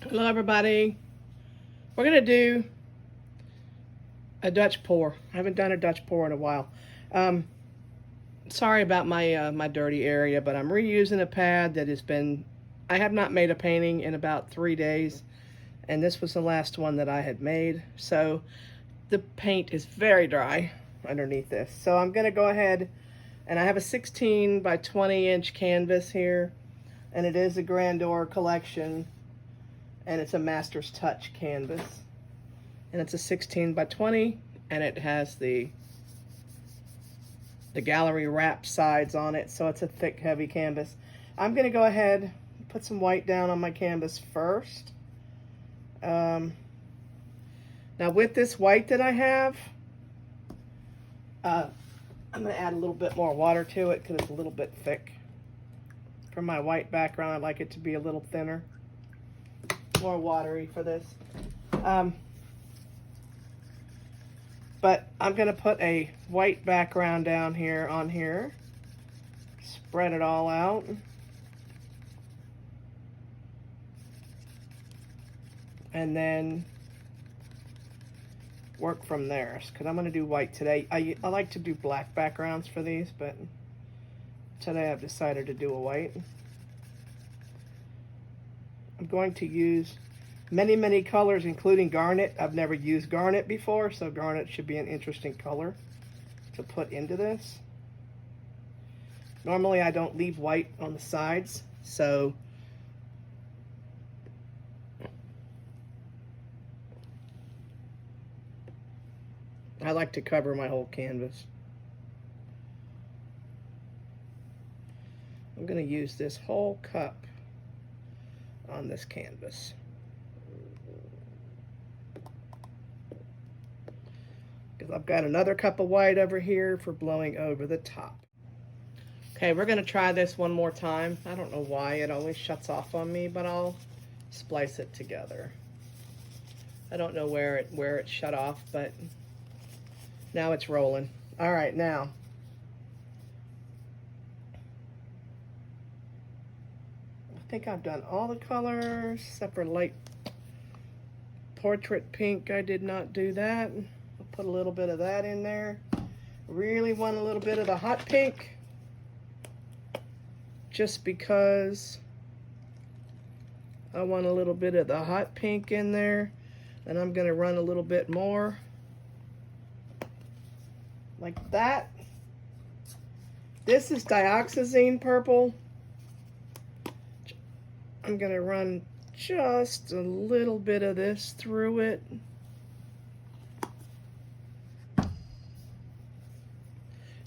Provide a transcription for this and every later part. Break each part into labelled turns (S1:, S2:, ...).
S1: Hello everybody. We're going to do a Dutch pour. I haven't done a Dutch pour in a while. Um, Sorry about my dirty area, but I'm reusing a pad that has been, I have not made a painting in about 3 days, and this was the last one that I had made. So the paint is very dry underneath this. So I'm going to go ahead, and I have a 16 by 20 inch canvas here, and it is a Grandeur collection, and it's a Master's Touch canvas. And it's a 16 by 20, and it has the gallery wrap sides on it, so it's a thick, heavy canvas. I'm going to go ahead and put some white down on my canvas first. Now with this white that I have, I'm going to add a little bit more water to it because it's a little bit thick. For my white background, I'd like it to be a little thinner, more watery for this. But I'm going to put a white background down here on here. Spread it all out. And then work from there. Because I'm going to do white today. I like to do black backgrounds for these, but today I've decided to do a white. I'm going to use many colors, including Garnet. I've never used Garnet before, so Garnet should be an interesting color to put into this. Normally I don't leave white on the sides, so I like to cover my whole canvas. I'm going to use this whole cup on this canvas. Because I've got another cup of white over here for blowing over the top. Okay, we're going to try this one more time. I don't know why it always shuts off on me, but I'll splice it together. I don't know where it shut off, but now it's rolling. All right, now I think I've done all the colors except for light portrait pink. I did not do that. I'll put a little bit of that in there. Really want a little bit of the hot pink, just because I want a little bit of the hot pink in there, and I'm going to run a little bit more like that. This is dioxazine purple. I'm going to run just a little bit of this through it.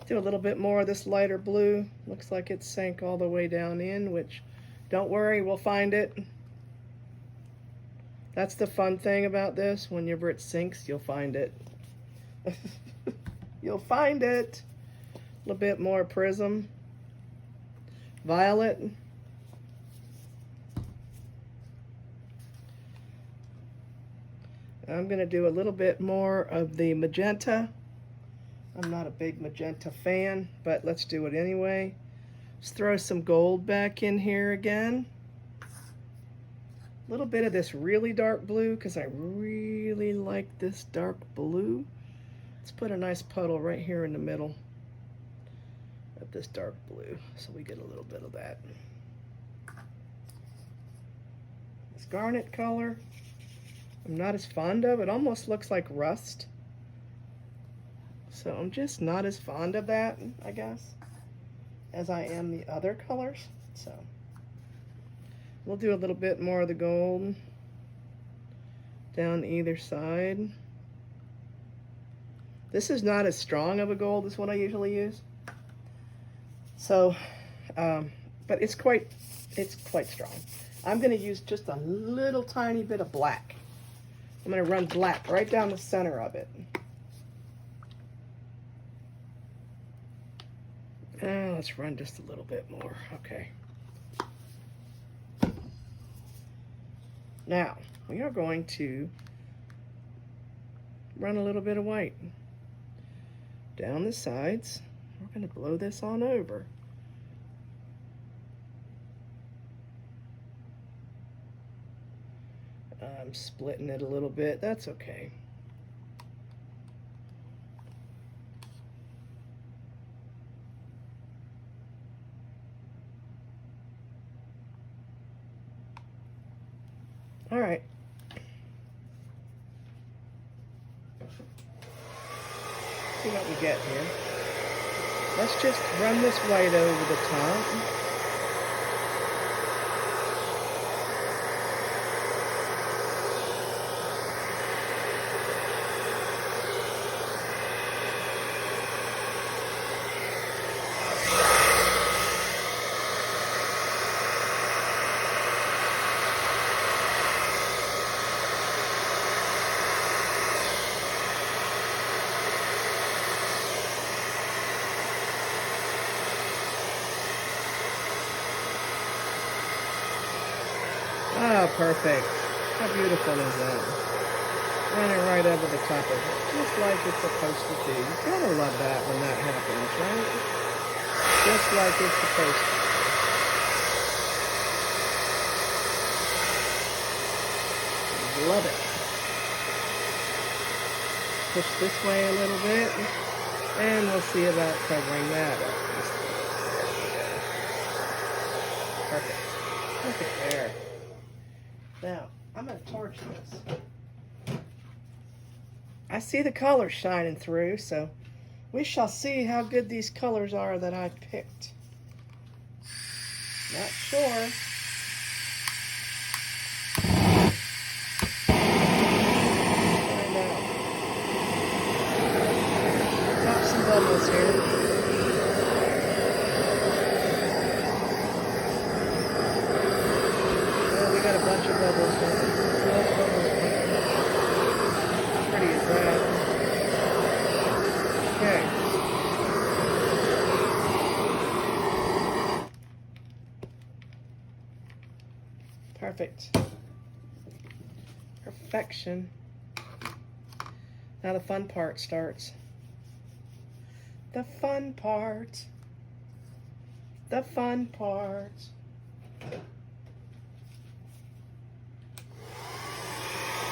S1: Do a little bit more of this lighter blue. Looks like it sank all the way down in, which, don't worry, we'll find it. That's the fun thing about this. Whenever it sinks, you'll find it. You'll find it. A little bit more prism. Violet. I'm going to do a little bit more of the magenta. I'm not a big magenta fan, but let's do it anyway. Let's throw some gold back in here again. A little bit of this really dark blue because I really like this dark blue. Let's put a nice puddle right here in the middle of this dark blue so we get a little bit of that. This garnet color, I'm not as fond of. It almost looks like rust. So I'm just not as fond of that, I guess, as I am the other colors. So we'll do a little bit more of the gold down either side. This is not as strong of a gold as what I usually use. So, but it's quite strong. I'm going to use just a little tiny bit of black. I'm going to run black right down the center of it. Let's run just a little bit more. Okay. Now, we are going to run a little bit of white down the sides. We're going to blow this on over. I'm splitting it a little bit. That's okay. All right. See what we get here. Let's just run this white over the top. Oh, perfect. How beautiful is that? Running right over the top of it, just like it's supposed to be. You gotta love that when that happens, right? Just like it's supposed to. Love it. Push this way a little bit, and we'll see about covering that up. Perfect. Perfect there. Now, I'm going to torch this. I see the colors shining through, so we shall see how good these colors are that I picked. Not sure. Find out. Pop some bubbles here. Got a bunch of bubbles going. Pretty as that. Okay. Perfect. Perfection. Now the fun part starts. The fun part. The fun part.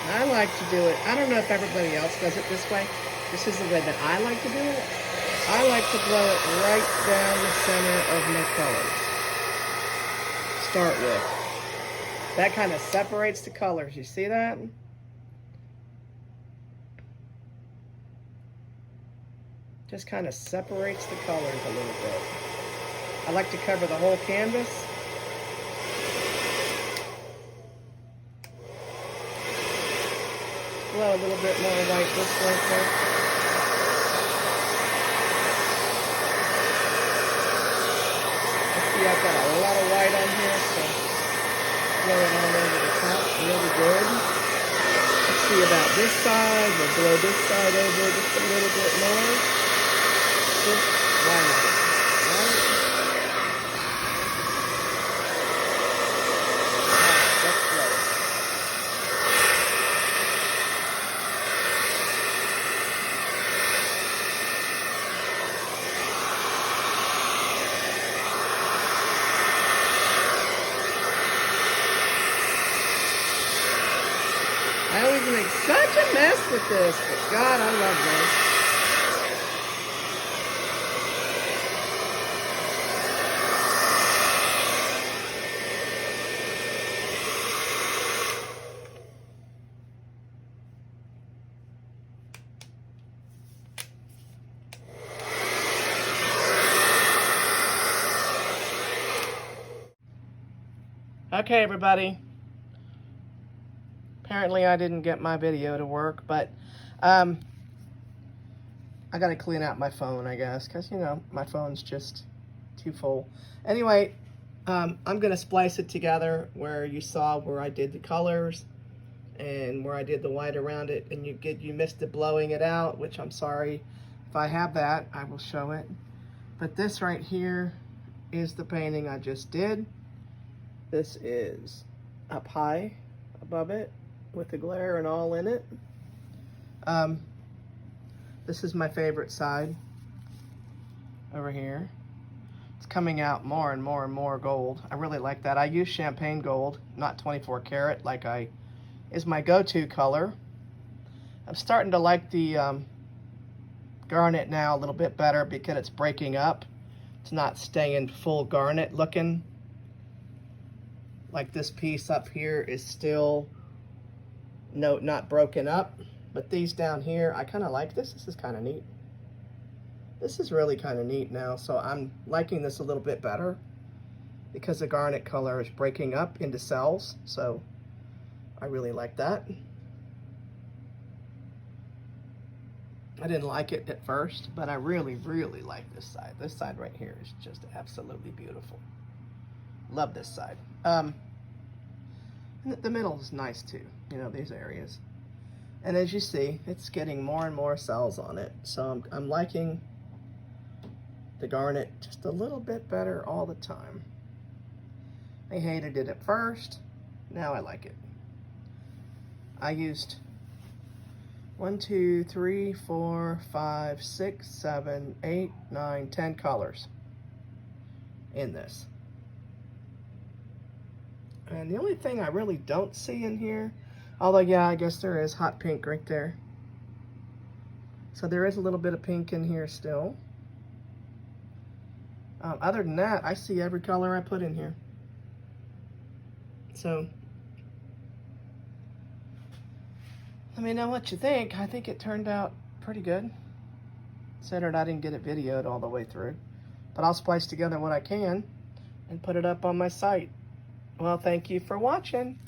S1: I like to do it. I don't know if everybody else does it this way. This is the way that I like to do it. I like to blow it right down the center of my colors. Start with. That kind of separates the colors. You see that? Just kind of separates the colors a little bit. I like to cover the whole canvas. Blow a little bit more white this way first. See, I've got a lot of white on here, so blow it all over the top, really good. Let's see about this side. We'll blow this side over just a little bit more. Just why not? Right? Let's blow it. I always make such a mess with this, but God, I love this. Okay, everybody. Apparently I didn't get my video to work, but I gotta clean out my phone, I guess, because, you know, my phone's just too full. Anyway, I'm gonna splice it together where you saw where I did the colors and where I did the white around it, and you missed it blowing it out, which I'm sorry. If I have that, I will show it. But this right here is the painting I just did. This is up high above it with the glare and all in it. This is my favorite side over here. It's coming out more and more and more gold. I really like that. I use champagne gold, not 24 karat like I is my go-to color. I'm starting to like the garnet now a little bit better because it's breaking up. It's not staying full garnet looking. Like this piece up here is still not broken up. But these down here, I kind of like this. This is kind of neat. This is really kind of neat now. So I'm liking this a little bit better because the garnet color is breaking up into cells. So I really like that. I didn't like it at first, but I really, really like this side. This side right here is just absolutely beautiful. Love this side. And the middle is nice too, you know, these areas. And as you see, it's getting more and more cells on it. So I'm liking the garnet just a little bit better all the time. I hated it at first. Now I like it. I used 1, 2, 3, 4, 5, 6, 7, 8, 9, 10 colors in this. And the only thing I really don't see in here, although yeah, I guess there is hot pink right there. So there is a little bit of pink in here still. Other than that, I see every color I put in here. So let me know what you think. I think it turned out pretty good. Considering I didn't get it videoed all the way through. But I'll splice together what I can and put it up on my site. Well, thank you for watching.